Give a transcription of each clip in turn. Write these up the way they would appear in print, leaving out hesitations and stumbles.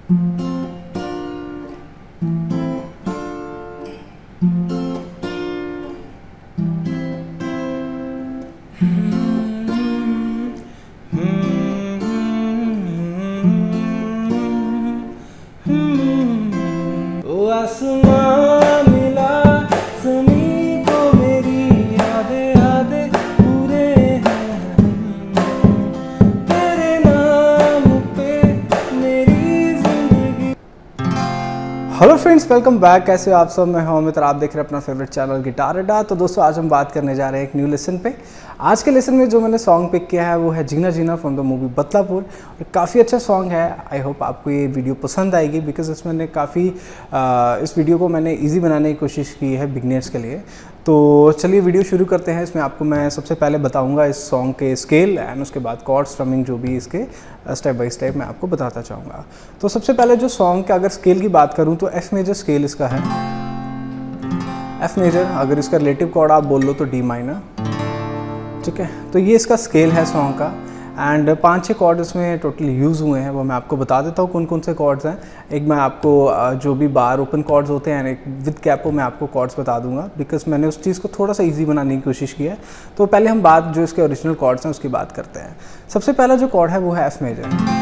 आसमां मिला ज़मीं को मेरी यादें यादें पूरे हैं तेरे नाम पे मेरी जिंदगी। Hello friends, welcome back. कैसे हो आप सब? मैं हूं अमित और आप देख रहे हैं अपना फेवरेट चैनल गिटार अड्डा। तो दोस्तों, आज हम बात करने जा रहे हैं एक न्यू लेसन पे। आज के लेसन में जो मैंने सॉन्ग पिक किया है वो है जीना जीना फ्रॉम द मूवी बदलापुर। काफ़ी अच्छा सॉन्ग है। आई होप आपको ये वीडियो पसंद आएगी, बिकॉज इसमें मैंने काफ़ी इस वीडियो को मैंने ईजी बनाने की कोशिश की है बिगनर्स के लिए। तो चलिए वीडियो शुरू करते हैं। इसमें आपको मैं सबसे पहले बताऊंगा इस सॉन्ग के स्केल एंड उसके बाद कॉर्ड स्ट्रमिंग, जो भी इसके स्टेप बाय स्टेप मैं आपको बताता चाहूँगा। तो सबसे पहले जो सॉन्ग का अगर स्केल की बात करूँ तो एफ मेजर स्केल इसका है। एफ मेजर, अगर इसका रिलेटिव कॉर्ड आप बोल लो तो डी माइनर, ठीक है। तो ये इसका स्केल है सॉन्ग का। एंड 5-6 कॉर्ड इसमें टोटली यूज़ हुए हैं, वो मैं आपको बता देता हूँ कौन कौन से कॉर्ड्स हैं। एक मैं आपको जो भी बार ओपन कॉर्ड्स होते हैं, एक विद कैपो मैं आपको कॉर्ड्स बता दूंगा, बिकॉज मैंने उस चीज़ को थोड़ा सा इजी बनाने की कोशिश की है। तो पहले हम बात जो इसके ओरिजिनल कॉर्ड्स हैं उसकी बात करते हैं। सबसे पहला जो कॉर्ड है वो है एफ मेजर।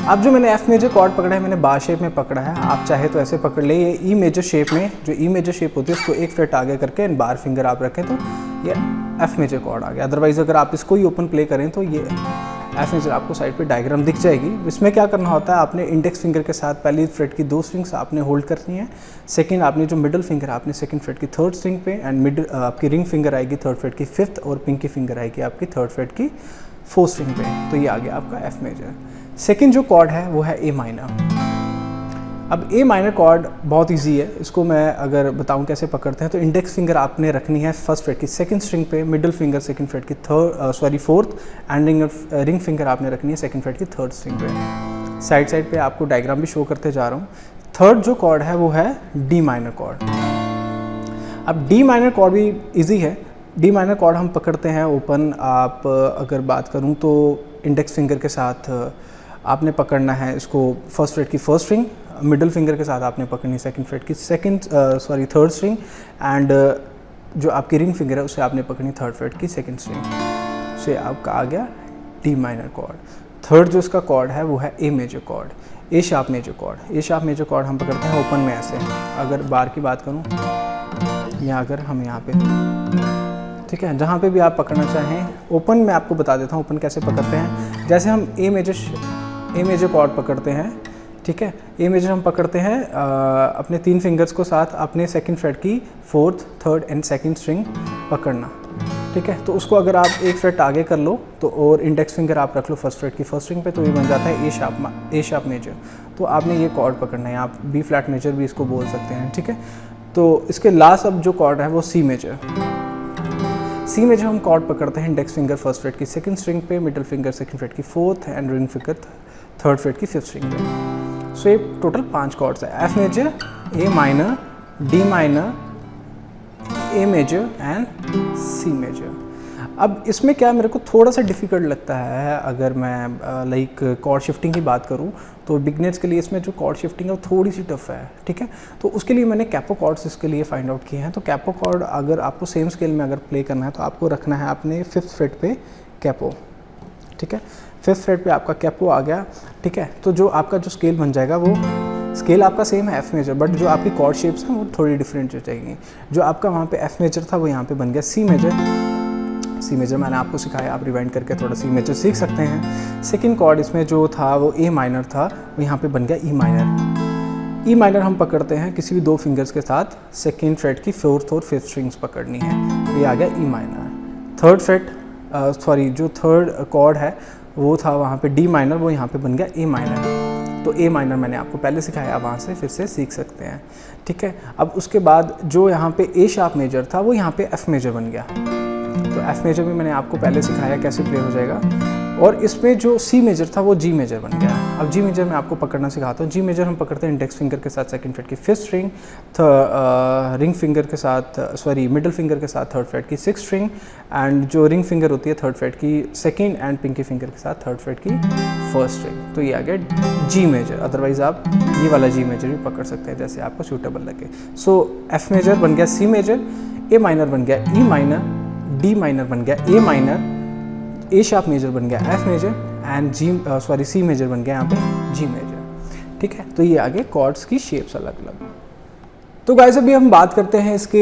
अब जो मैंने एफ मेजर कॉर्ड पकड़ा है, मैंने बार शेप में पकड़ा है। आप चाहे तो ऐसे पकड़ ले। ये ई मेजर शेप में, जो ई मेजर शेप होती है उसको एक फ्रेट आगे करके एंड बार फिंगर आप रखें तो ये एफ मेजर कॉर्ड आ गया। अदरवाइज़ अगर आप इसको ही ओपन प्ले करें तो ये एफ मेजर आपको साइड पे डायग्राम दिख जाएगी। इसमें क्या करना होता है, आपने इंडेक्स फिंगर के साथ पहली फ्रेट की 2 स्ट्रिंग्स आपने होल्ड करनी है। सेकंड, आपने जो मिडिल फिंगर आपने सेकंड फ्रेट की 3rd स्ट्रिंग पे एंड मिडिल आपकी रिंग फिंगर आएगी 3rd फ्रेट की 5th और पिंकी फिंगर आएगी आपकी 3rd फ्रेट की 4th स्ट्रिंग पे। तो ये आ गया आपका एफ मेजर। सेकेंड जो कॉर्ड है वो है ए माइनर। अब ए माइनर कॉर्ड बहुत इजी है। इसको मैं अगर बताऊं कैसे पकड़ते हैं, तो इंडेक्स फिंगर आपने रखनी है 1st फ्रेट की 2nd स्ट्रिंग पे, मिडिल फिंगर 2nd फ्रेट की 4th एंड रिंग फिंगर आपने रखनी है 2nd फ्रेट की 3rd स्ट्रिंग पे। साइड साइड पे आपको डायग्राम भी शो करते जा रहा हूँ। थर्ड जो कॉर्ड है वो है डी माइनर कॉर्ड। अब डी माइनर कॉर्ड भी ईजी है। डी माइनर कॉर्ड हम पकड़ते हैं ओपन। आप अगर बात करूँ तो इंडेक्स फिंगर के साथ आपने पकड़ना है इसको 1st फ्रेट की 1st स्ट्रिंग, मिडिल फिंगर के साथ आपने पकड़नी है 2nd फ्रेट की 3rd स्ट्रिंग एंड जो आपकी रिंग फिंगर है उसे आपने पकड़नी 3rd फ्रेट की 2nd स्ट्रिंग से आपका आ गया डी माइनर कॉर्ड। थर्ड जो इसका कॉर्ड है वो है ए मेजर कॉर्ड, ए शार्प मेजर कॉर्ड। ए शार्प मेजर कॉर्ड हम पकड़ते हैं ओपन में ऐसे। अगर बार की बात करूँ या अगर हम यहाँ पे, ठीक है, जहाँ पे भी आप पकड़ना चाहें। ओपन में आपको बता देता हूँ ओपन कैसे पकड़ते हैं। जैसे हम ए मेजर कॉर्ड पकड़ते हैं, ठीक है। ए मेजर हम पकड़ते हैं अपने 3 फिंगर्स को साथ अपने 2nd फ्रेट की 4th, 3rd and 2nd string पकड़ना, ठीक है। तो उसको अगर आप एक फ्रेट आगे कर लो तो और इंडेक्स फिंगर आप रख लो 1st फ्रेट की 1st स्ट्रिंग पे, तो ये बन जाता है ए शार्प मेजर। तो आपने ये कॉर्ड पकड़ना है। आप बी फ्लैट मेजर भी इसको बोल सकते हैं, ठीक है। तो इसके लास्ट अब जो कॉर्ड है वो सी मेजर। सी मेजर हम कॉर्ड पकड़ते हैं इंडेक्स फिंगर 1st फ्रेट की 2nd स्ट्रिंग पे, मिडिल फिंगर 2nd फ्रेट की 4th and ring finger 3rd freight की 5th स्ट्रिंग पे। सो ये टोटल 5 कॉर्ड्स है। F major, A minor, D minor, A major and C major. अब इसमें क्या मेरे को थोड़ा सा डिफ़िकल्ट लगता है, अगर मैं लाइक कॉर्ड शिफ्टिंग की बात करूँ तो बिगनर्स के लिए इसमें जो कॉर्ड शिफ्टिंग है वो थोड़ी सी टफ है, ठीक है। तो उसके लिए मैंने कैपो कॉर्ड्स इसके लिए फाइंड आउट किए हैं। तो कैपो कॉर्ड अगर आपको सेम स्केल में अगर प्ले करना है तो आपको रखना है अपने 5th फ्रेट पे कैपो, ठीक है। 5th फ्रेट पे आपका कैपो आ गया, ठीक है। तो जो आपका जो स्केल बन जाएगा वो स्केल आपका सेम है एफ मेजर, बट जो आपकी कॉर्ड शेप्स हैं वो थोड़ी डिफरेंट हो जाएगी। जो आपका वहाँ पे एफ मेजर था वो यहाँ पे बन गया सी मेजर। सी मेजर मैंने आपको सिखाया, आप रिवाइंड करके थोड़ा सी मेजर सीख सकते हैं। सेकंड कॉर्ड इसमें जो था वो ए माइनर था, वो यहाँ पे बन गया ई माइनर। ई माइनर हम पकड़ते हैं किसी भी 2 फिंगर्स के साथ 2nd फ्रेट की 4th और 5th स्ट्रिंग्स पकड़नी है, ये आ गया ई माइनर। जो थर्ड कॉर्ड है वो था वहाँ पे डी माइनर, वो यहाँ पे बन गया ए माइनर। तो ए माइनर मैंने आपको पहले सिखाया, वहाँ से फिर से सीख सकते हैं, ठीक है। अब उसके बाद जो यहाँ पे ए शार्प मेजर था वो यहाँ पे एफ मेजर बन गया। तो एफ मेजर भी मैंने आपको पहले सिखाया कैसे प्ले हो जाएगा। और इसमें जो सी मेजर था वो जी मेजर बन गया। अब जी मेजर मैं आपको पकड़ना सिखाता हूँ। जी मेजर हम पकड़ते हैं इंडेक्स फिंगर के साथ सेकंड फ्रेट की फिफ्थ स्ट्रिंग, रिंग फिंगर के साथ मिडिल फिंगर के साथ थर्ड फ्रेट की सिक्स स्ट्रिंग, एंड जो रिंग फिंगर होती है थर्ड फ्रेट की सेकंड, एंड पिंकी फिंगर के साथ थर्ड फ्रेट की फर्स्ट स्ट्रिंग। तो ये आ गया जी मेजर। अदरवाइज आप ये वाला जी मेजर भी पकड़ सकते हैं जैसे आपको सूटेबल लगे। सो एफ मेजर बन गया सी मेजर, ए माइनर बन गया ई माइनर, डी माइनर बन गया A minor, A sharp major बन गया F major, and C major बन गया यहाँ पे जी मेजर। ठीक है, तो ये आगे कॉर्ड्स की शेप्स अलग अलग। तो गाइस अभी हम बात करते हैं इसके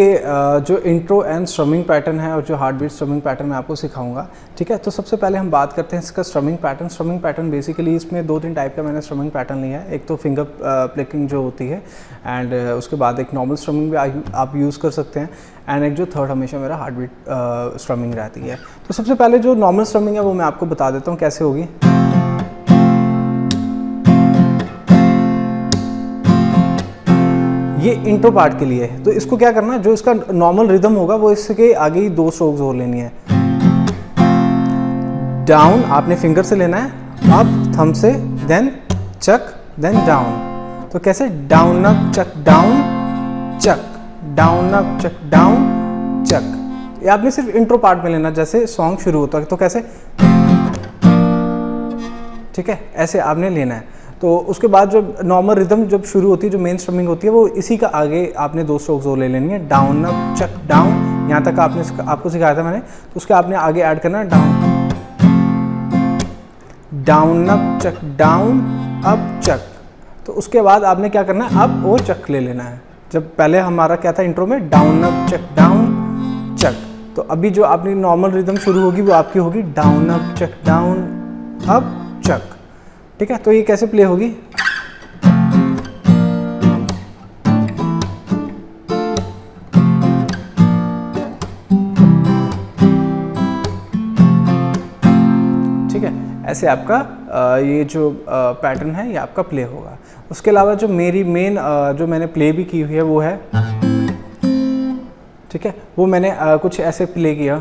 जो इंट्रो एंड स्ट्रमिंग पैटर्न है और जो हार्ट बीट स्ट्रमिंग पैटर्न मैं आपको सिखाऊंगा। ठीक है, तो सबसे पहले हम बात करते हैं इसका strumming pattern. Strumming pattern basically इसमें 2-3 टाइप का मैंने स्ट्रमिंग पैटर्न लिया है। एक तो फिंगर प्लिकिंग जो होती है, एंड उसके बाद एक नॉर्मल स्ट्रमिंग भी आप यूज़ कर सकते हैं, एंड एक जो थर्ड हमेशा मेरा हार्ट बीट स्ट्रमिंग रहती है। तो सबसे पहले जो नॉर्मल स्ट्रमिंग है वो मैं आपको बता देता हूँ कैसे होगी। ये इंट्रो पार्ट के लिए है, तो इसको क्या करना है, जो इसका नॉर्मल रिदम होगा वो इसके आगे ही 2 स्ट्रोक्स और लेनी है। डाउन आपने फिंगर से लेना है, अप थंब से, देन चक, देन डाउन। तो कैसे, डाउन अप चक डाउन चक, डाउन अप चक डाउन चक। ये आपने सिर्फ इंट्रो पार्ट में लेना, जैसे सॉन्ग शुरू होता है तो कैसे, ठीक है, ऐसे आपने लेना है। तो उसके बाद जो नॉर्मल रिदम जब शुरू होती है, जो मेन स्ट्रमिंग होती है, वो इसी का आगे आपने 2 स्ट्रोक्स और ले लेनी है। डाउन अप चक डाउन, यहाँ तक आपको सिखाया था मैंने, तो उसके आपने आगे ऐड करना है डाउन, डाउन अप चक डाउन अप चक। तो उसके बाद आपने क्या करना है, अप और चक ले लेना है। जब पहले हमारा क्या था इंट्रो में, डाउन अप चक डाउन चक, तो अभी जो आपने नॉर्मल रिदम शुरू होगी वो आपकी होगी डाउन अप चक डाउन अप चक। ठीक है, तो ये कैसे प्ले होगी, ठीक है, ऐसे आपका ये जो पैटर्न है ये आपका प्ले होगा। उसके अलावा जो मेरी मेन जो मैंने प्ले भी की हुई है वो है, ठीक है, वो मैंने कुछ ऐसे प्ले किया।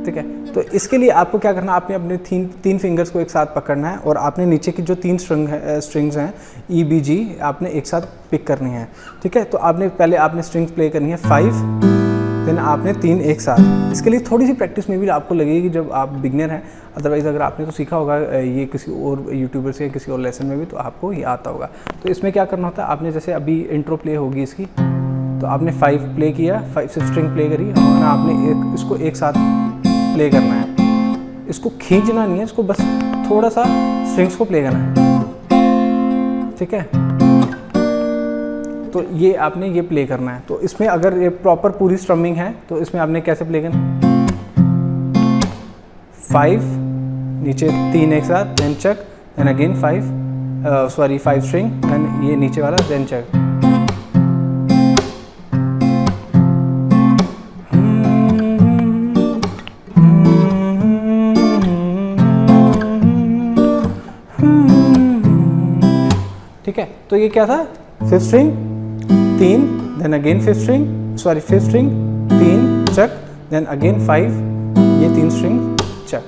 ठीक है, तो इसके लिए आपको क्या करना है, आपने अपने तीन फिंगर्स को एक साथ पकड़ना है, और आपने नीचे की जो 3 स्ट्रिंग्स हैं ई बी जी, आपने एक साथ पिक करनी है। ठीक है, तो आपने पहले आपने स्ट्रिंग्स प्ले करनी है 5, देन आपने 3 एक साथ। इसके लिए थोड़ी सी प्रैक्टिस में भी आपको लगेगी जब आप बिगनर हैं, अदरवाइज़ अगर आपने तो सीखा होगा ये किसी और यूट्यूबर से या किसी और लेसन में भी, तो आपको ये आता होगा। तो इसमें क्या करना होता है, आपने जैसे अभी इंट्रो प्ले होगी इसकी, तो आपने 5 प्ले किया, 5 से स्ट्रिंग प्ले करी, और आपने इसको एक साथ प्ले करना है। इसको खींचना नहीं है, इसको बस थोड़ा सा स्ट्रिंग्स को प्ले करना है। ठीक है, तो ये आपने ये प्ले करना है। तो इसमें अगर ये प्रॉपर पूरी स्ट्रमिंग है तो इसमें आपने कैसे प्ले करना, 5 नीचे 3 एक साथ, देन चक, देन अगेन 5 स्ट्रिंग, देन ये नीचे वाला, देन चक। ठीक है, तो ये क्या था, 5th string 3, then again 5th string 3 chuck, then again 5, ये 3 स्ट्रिंग चक।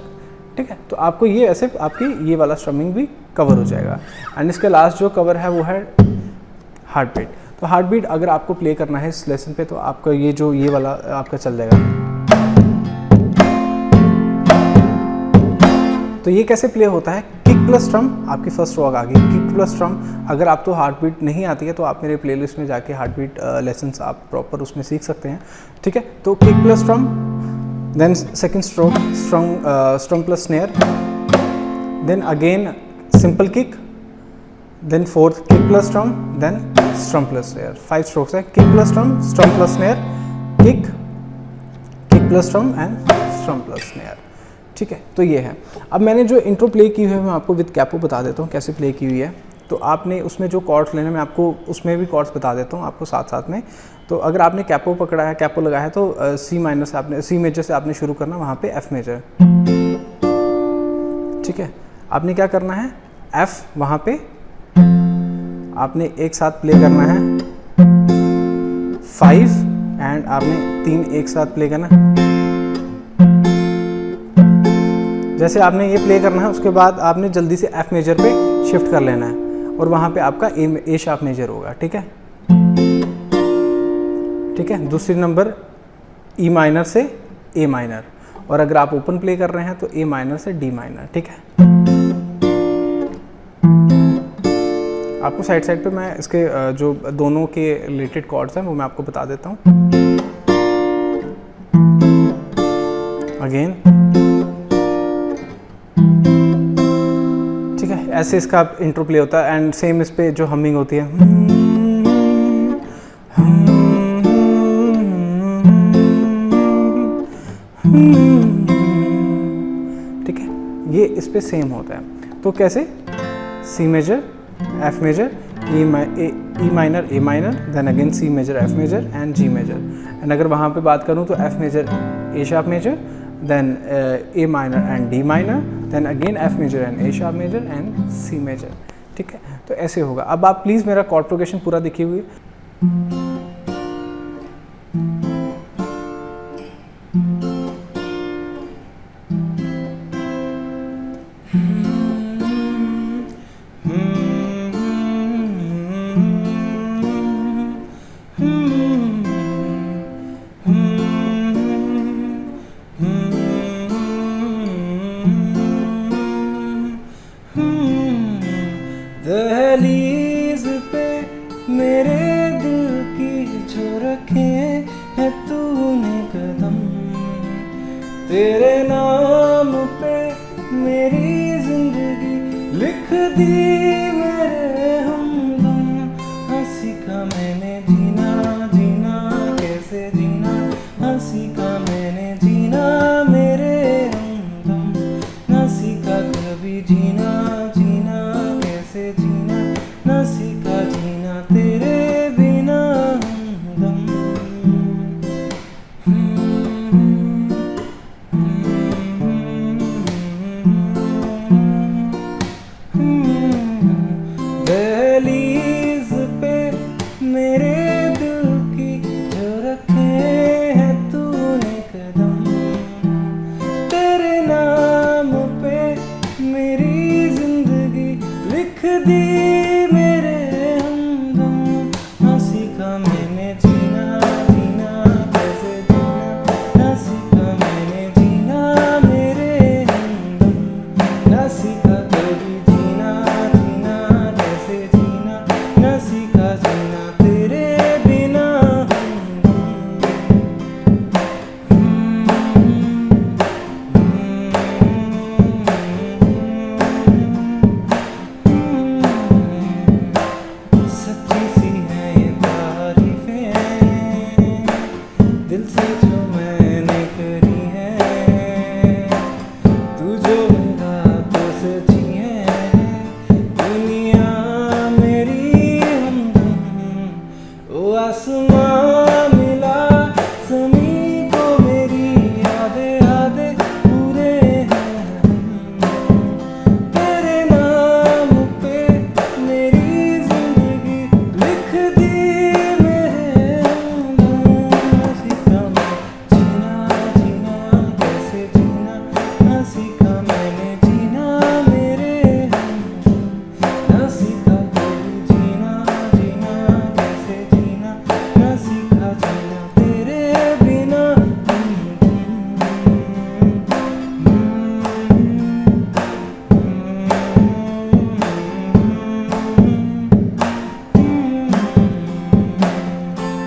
ठीक है, तो आपको ये ऐसे आपकी ये वाला स्ट्रमिंग भी कवर हो जाएगा। एंड इसका लास्ट जो कवर है वो है हार्ट बीट। तो हार्ट बीट अगर आपको प्ले करना है इस लेसन पे, तो आपका ये वाला आपका चल जाएगा। तो ये कैसे प्ले होता है, किक प्लस स्ट्रम, आपकी फर्स्ट रॉक आ गई, किक प्लस स्ट्रम। अगर आप तो हार्ट बीट नहीं आती है तो आप मेरे प्लेलिस्ट में जाके हार्ट बीट लेसन्स आप प्रॉपर उसमें सीख सकते हैं। ठीक है, तो kick plus strum, then second stroke strum plus snare, then again simple kick, then 4th kick plus strum, then strum plus snare. 5 strokes है, kick plus strum plus snare, kick plus strum and strum plus snare. ठीक है, तो ये है। अब मैंने जो intro play की हुई है मैं आपको विद कैपो बता देता हूँ कैसे प्ले की हुई है। तो आपने उसमें जो कॉर्ड्स लेने, मैं आपको उसमें भी कॉर्ड्स बता देता हूँ आपको साथ साथ में। तो अगर आपने कैपो पकड़ा है, कैपो लगा है, तो सी माइनर से आपने, सी मेजर से आपने शुरू करना, वहाँ पे एफ मेजर। ठीक है, आपने क्या करना है, एफ वहाँ पे आपने एक साथ प्ले करना है 5, एंड आपने 3 एक साथ प्ले करना, जैसे आपने ये प्ले करना है, उसके बाद आपने जल्दी से एफ मेजर पे शिफ्ट कर लेना है और वहाँ पे आपका ए शार्प मेजर होगा। ठीक है, ठीक है। दूसरी नंबर ई माइनर से ए माइनर, और अगर आप ओपन प्ले कर रहे हैं तो ए माइनर से डी माइनर। ठीक है, आपको साइड साइड पे मैं इसके जो दोनों के रिलेटेड कॉर्ड्स हैं वो मैं आपको बता देता हूँ। अगेन, ठीक है, ऐसे इसका इंट्रो प्ले होता है। एंड सेम इस पे जो हमिंग होती है, ठीक है, ये इस पे सेम होता है। तो कैसे, C major, F major, E minor, A minor, then again C major, F major and G major. And अगर वहाँ पे बात करूँ तो F major, A sharp major, then A minor and D minor, then again F major and A sharp major and C major। ठीक है, तो ऐसे होगा। अब आप प्लीज़ मेरा कॉर्ड प्रोग्रेशन पूरा देखिए हुए। दहलीज पे मेरे दिल की जो रखे है तूने कदम, तेरे नाम पे मेरी जिंदगी लिख दी मेरे हमदम। हंसी का मैंने जीना, जीना कैसे जीना, हंसी का मैंने जीना मेरे हमदम। हंसी का कभी जीना, जीना कैसे जीना, ना सीखा जीना तेरे बिना हमदम। दहलीज पे मेरे दिल की जो रखे हैं तूने कदम, तेरे नाम पे मेरी जिंदगी लिख दी।